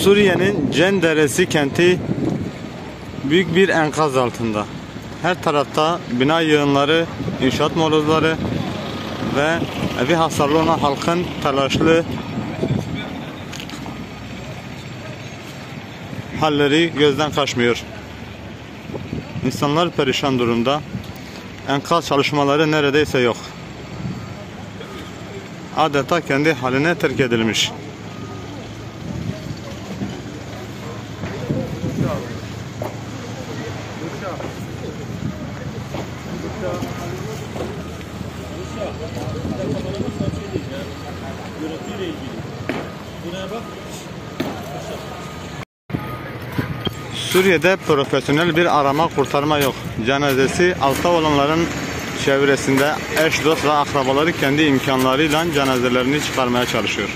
Suriye'nin Cenderesi kenti büyük bir enkaz altında. Her tarafta bina yığınları, inşaat molozları ve evi hasarlı olan halkın telaşlı halleri gözden kaçmıyor. İnsanlar perişan durumda. Enkaz çalışmaları neredeyse yok. Adeta kendi haline terk edilmiş. Suriye'de profesyonel bir arama kurtarma yok. Cenazesi altta olanların çevresinde eş, dost ve akrabaları kendi imkanlarıyla cenazelerini çıkarmaya çalışıyor.